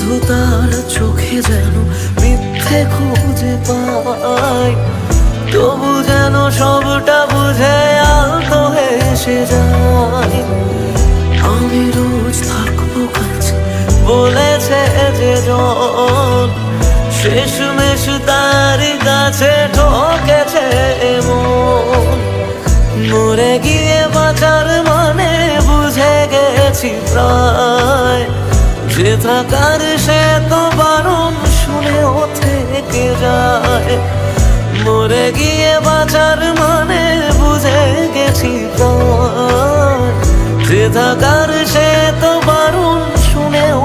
শুধু তার চোখে যেন মিথ্যে খুঁজে পাই, তবু যেন সবটা বুঝে আলতো হেসে যায়। আমি রোজ থাকবো কাছে বলেছে যে জন, শেষমেশ তারই কাছে ঠকেছে মন। মরে গিয়ে বাঁচার মানে বুঝে গেছি প্রায়, যে থাকার সে তো বারণ শুনেও থেকে যায়। মরে গিয়ে বাঁচার মানে বুঝে গেছি প্রায়, যে থাকার সে তো বারণ শুনেও